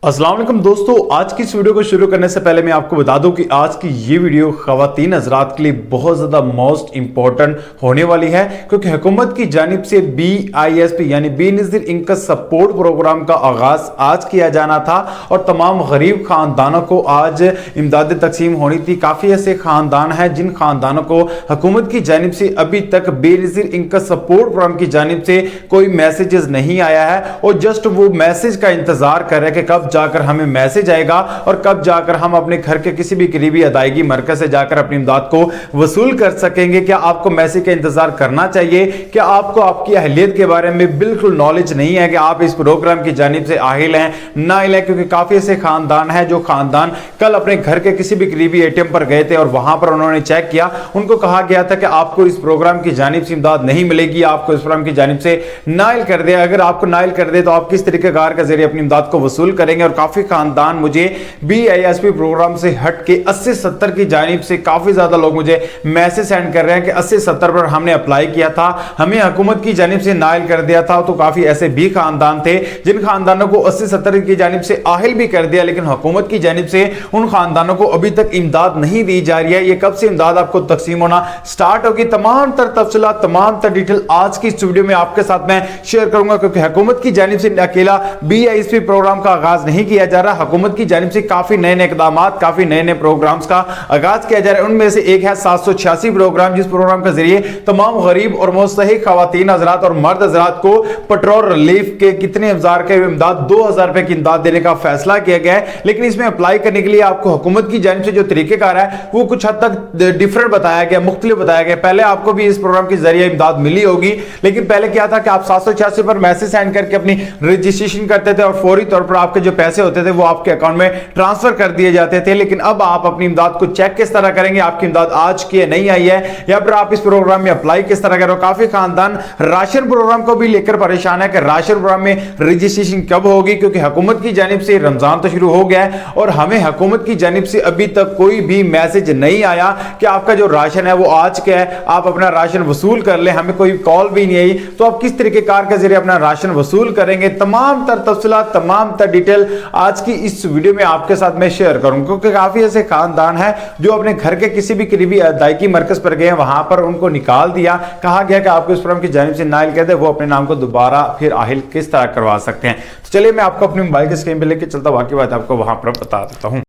अस्सलाम वालेकुम दोस्तों, आज की इस वीडियो को शुरू करने से पहले मैं आपको बता दूं कि आज की ये वीडियो खवातीन हजरात के लिए बहुत ज़्यादा मोस्ट इंपॉर्टेंट होने वाली है, क्योंकि हुकूमत की जानिब से BISP यानी बेनज़ीर इनकम सपोर्ट प्रोग्राम का आगाज़ आज किया जाना था और तमाम गरीब ख़ानदानों को आज इमदाद तकसीम होनी थी। काफ़ी ऐसे ख़ानदान हैं जिन ख़ानदानों को हुकूमत की जानिब से अभी तक बेनज़ीर इनकम सपोर्ट प्रोग्राम की जानिब से कोई मैसेजेस नहीं आया है और जस्ट वो मैसेज का इंतज़ार कर रहे हैं कि कब जाकर हमें मैसेज आएगा और कब जाकर हम अपने घर के किसी भी करीबी अदायगी मरकज से जाकर अपनी इमदाद को वसूल कर सकेंगे। क्या आपको मैसेज का इंतजार करना चाहिए? क्या आपको आपकी अहलियत के बारे में बिल्कुल नॉलेज नहीं है कि आप इस प्रोग्राम की जानिब से आहिल हैं नाइल है? क्योंकि काफी ऐसे खानदान हैं जो खानदान कल अपने घर के किसी भी करीबी ATM पर गए थे और वहां पर उन्होंने चेक किया, उनको कहा गया था कि आपको इस प्रोग्राम की जानिब से इमदाद नहीं मिलेगी, आपको इस प्रोग्राम की जानिब से नाइल कर दे। अगर आपको नाइल कर दे तो आप किस तरीकेकार के जरिए अपनी इमदाद को वसूल करेंगे? और काफी खानदान मुझे BISP प्रोग्राम से हट के 80-70 की जानिब से काफी ज्यादा लोग मुझे मैसेज सेंड कर रहे हैं कि 80-70 पर हमने अप्लाई किया था, हमें हुकूमत की जानिब से नाइल कर दिया था। तो काफी ऐसे भी खानदान थे जिन खानदानों को 80-70 की जानिब से आहिल भी कर दिया, लेकिन हुकूमत की जानिब से उन खानदानों को अभी तक इमदाद नहीं दी जा रही है। ये कब से इमदाद आपको तकसीम होना स्टार्ट होगी? तमाम तर तफसीलात, तमाम तर डिटेल आज की इस वीडियो में आपके साथ मैं शेयर करूंगा, क्योंकि हुकूमत की जानिब से अकेला BISP प्रोग्राम का आगाज नहीं किया जा रहा। हुकूमत की जानिब से काफी नए नए इकदाम, काफी नए नए प्रोग्राम्स का आगाज किया जा रहा है। उनमें से एक है 786 प्रोग्राम, जिस प्रोग्राम के जरिए तमाम गरीब और मुस्तहिक खवातीन हजरात और मर्द हजरात को पेट्रोल रिलीफ के कितने हजार के इमदाद 2000 रुपए की इमदाद देने का फैसला किया गया है। लेकिन इसमें अप्लाई करने के लिए आपको हुकूमत की जानिब से जो तरीकेकार है वो कुछ हद तक डिफरेंट बताया गया, मुख्तलिफ बताया गया। पहले आपको भी इस प्रोग्राम के जरिए इमदाद मिली होगी, लेकिन पहले क्या था कि आप 786 पर मैसेज सेंड करके अपनी रजिस्ट्रेशन करते थे और फौरी तौर पर आपके जो पैसे होते थे वो आपके अकाउंट में ट्रांसफर कर दिए जाते थे। लेकिन अब आप अपनी इमदाद को चेक किस तरह करेंगे? आपकी इमदाद आज की नहीं आई है, या फिर आप इस प्रोग्राम में अप्लाई किस तरह करो? काफी खानदान राशन प्रोग्राम को भी लेकर परेशान है कि राशन प्रोग्राम में रजिस्ट्रेशन कब होगी, क्योंकि हुकूमत की जानिब से रमजान तो शुरू हो गया है और हमें हुकूमत की जानिब से अभी तक कोई भी मैसेज नहीं आया कि आपका जो राशन है वो आज क्या है, आप अपना राशन वसूल कर ले। हमें कोई कॉल भी नहीं आई, तो आप किस तरीके कार के जरिए अपना राशन वसूल करेंगे? तमाम तर तफसीलात, तमाम तर डिटेल आज की इस वीडियो में आपके साथ मैं शेयर करूंगा, क्योंकि काफी ऐसे खानदान हैं जो अपने घर के किसी भी करीबी अदायगी मरकज पर गए, वहां पर उनको निकाल दिया, कहा गया कि आपको इस प्रोग्राम की जानिब से नाइल कर दे, वो अपने नाम को दोबारा फिर आहिल किस तरह करवा सकते हैं। तो चलिए मैं आपको अपने मोबाइल की स्क्रीन पर लेकर चलता, बाकी बात आपको वहां पर बता देता हूं।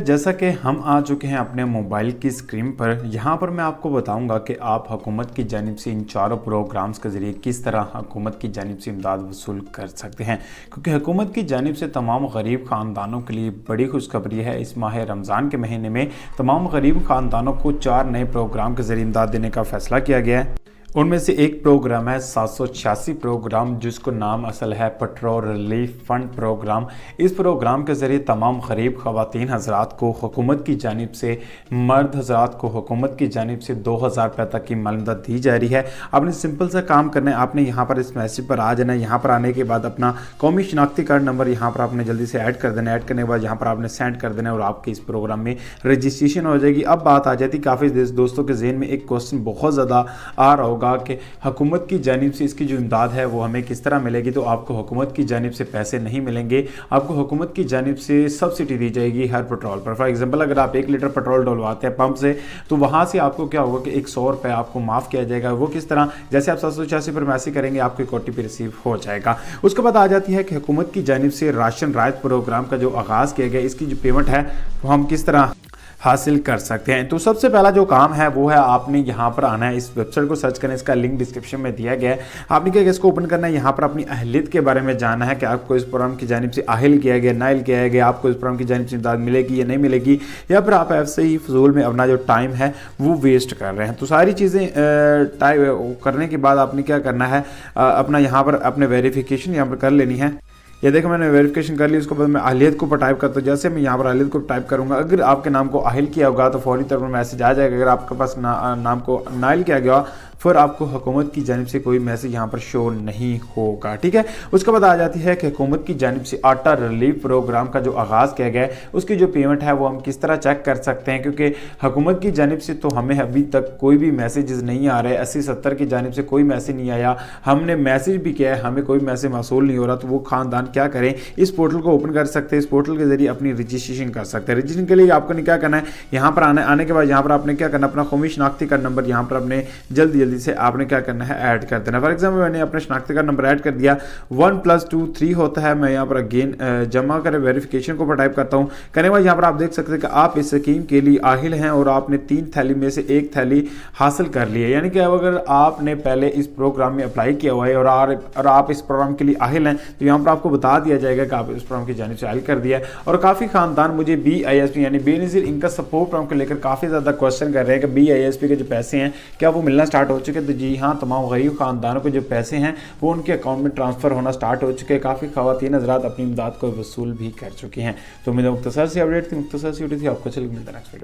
जैसा कि हम आ चुके हैं अपने मोबाइल की स्क्रीन पर, यहाँ पर मैं आपको बताऊंगा कि आप हुकूमत की जानिब से इन चारों प्रोग्राम्स के ज़रिए किस तरह हुकूमत की जानिब से इमदाद वसूल कर सकते हैं, क्योंकि हुकूमत की जानिब से तमाम गरीब ख़ानदानों के लिए बड़ी खुशखबरी है। इस माह रमज़ान के महीने में तमाम गरीब ख़ानदानों को 4 नए प्रोग्राम के ज़रिए इमदाद देने का फ़ैसला किया गया है। उनमें से एक प्रोग्राम है 786 प्रोग्राम, जिसको नाम असल है पेट्रोल रिलीफ फंड प्रोग्राम। इस प्रोग्राम के ज़रिए तमाम गरीब ख़वातीन हजरात को हुकूमत की जानिब से, मर्द हजरात को हुकूमत की जानिब से 2000 रुपये तक की मदद दी जा रही है। आपने सिंपल सा काम करना है, आपने यहाँ पर इस मैसेज पर आ जाना है। यहाँ पर आने के बाद अपना कौमी शनाख्ती कार्ड नंबर यहाँ पर आपने जल्दी से ऐड कर देना है। ऐड करने के बाद यहाँ पर आपने सेंड कर देना है और आपके इस प्रोग्राम में रजिस्ट्रेशन हो जाएगी। अब बात आ जाती, काफ़ी दोस्तों के जहन में एक क्वेश्चन बहुत ज़्यादा आ रहा होगा कि हुकूमत की जानिब से इसकी जो इमदाद है वो हमें किस तरह मिलेगी? तो आपको हुकूमत की जानिब से पैसे नहीं मिलेंगे, आपको हुकूमत की जानिब से सब्सिडी दी जाएगी हर पेट्रोल पर। फॉर एग्जांपल, अगर आप 1 लीटर पेट्रोल डलवाते हैं पंप से, तो वहाँ से आपको क्या होगा कि 100 रुपये आपको माफ़ किया जाएगा। वो किस तरह? जैसे आप 786 पर मैसेज करेंगे आपको एक OTP रिसीव हो जाएगा। उसके बाद आ जाती है कि हुकूमत की जानिब से राशन रायत प्रोग्राम का जो आगाज़ किया गया, इसकी जो पेमेंट है वो हम किस तरह हासिल कर सकते हैं। तो सबसे पहला जो काम है वो है आपने यहाँ पर आना है, इस वेबसाइट को सर्च करना, इसका लिंक डिस्क्रिप्शन में दिया गया है। आपने क्या इसको ओपन करना है, यहाँ पर अपनी अहलियत के बारे में जानना है कि आपको इस प्रोग्राम की जानिब से आहिल किया गया, नाइल किया गया, आपको इस प्रोग्राम की जानिब से इमदाद मिलेगी या नहीं मिलेगी, या फिर आप ऐसे ही फजूल में अपना जो टाइम है वो वेस्ट कर रहे हैं। तो सारी चीज़ें टाइप करने के बाद आपने क्या करना है, अपना यहाँ पर अपने वेरिफिकेशन यहाँ पर कर लेनी है। ये देखो मैंने वेरिफिकेशन कर ली, उसके बाद मैं अहलियत को टाइप करता हूँ। जैसे मैं यहाँ पर अहलियत को टाइप करूँगा, अगर आपके नाम को आहिल किया होगा तो फौरी तौर पर मैसेज आ जाएगा। अगर आपके पास नाम को नाइल किया गया फिर आपको हुकूमत की जानिब से कोई मैसेज यहाँ पर शो नहीं होगा। ठीक है, उसके बाद आ जाती है कि हुकूमत की जानिब से आटा रिलीफ प्रोग्राम का जो आगाज़ किया गया है उसकी जो पेमेंट है वो हम किस तरह चेक कर सकते हैं, क्योंकि हुकूमत की जानिब से तो हमें अभी तक कोई भी मैसेजेस नहीं आ रहे। 80-70 की जानिब से कोई मैसेज नहीं आया, हमने मैसेज भी किया है, हमें कोई मैसेज मौसूल नहीं हो रहा। तो वो खानदान क्या करें, इस पोर्टल को ओपन कर सकते हैं, इस पोर्टल के जरिए अपनी रजिस्ट्रेशन कर सकते हैं। रजिस्ट्रेशन के लिए आपको क्या करना है, यहाँ पर आने के बाद यहाँ पर आपने क्या करना है, अपना कौमी शनाख्ती कार्ड नंबर यहाँ पर अपने जल्दी से आपने क्या करना है, ऐड कर देना। फॉर एग्जाम्पल मैंने अपना शनाख्ती कार्ड नंबर ऐड कर दिया, 1 + 2 3 होता है। मैं यहाँ पर अगेन जमा करें वेरिफिकेशन को टाइप करता हूँ। करने के बाद यहाँ पर आप देख सकते हैं कि आप इस स्कीम के लिए आहिल हैं और आपने 3 थैली में से 1 थैली हासिल कर ली है। यानी कि अगर आपने पहले इस प्रोग्राम में अप्लाई किया हुआ है और आप इस प्रोग्राम के लिए आहिल हैं तो यहाँ पर आपको बता दिया जाएगा कि आप इस प्रोग्राम की जानिब से आहिल कर दिया है। और काफ़ी खानदान मुझे BISP यानी बेनज़ीर इनकम सपोर्ट प्रोग्राम को लेकर काफ़ी ज़्यादा क्वेश्चन कर रहे हैं कि BISP के जो पैसे हैं क्या वो मिलना स्टार्ट हो चुके हैं। तो जी हाँ, तमाम गरीब खानदानों के जो पैसे हैं वो उनके अकाउंट में ट्रांसफ़र होना स्टार्ट हो चुके हैं। काफ़ी ख़वातीन हज़रात अपनी इमदाद को वसूल भी कर चुकी हैं। तो मुख्तसर सी अपडेट थी, मुख्तसर सी वीडियो थी, आपको चल मिलता है नेक्स्ट वीडियो।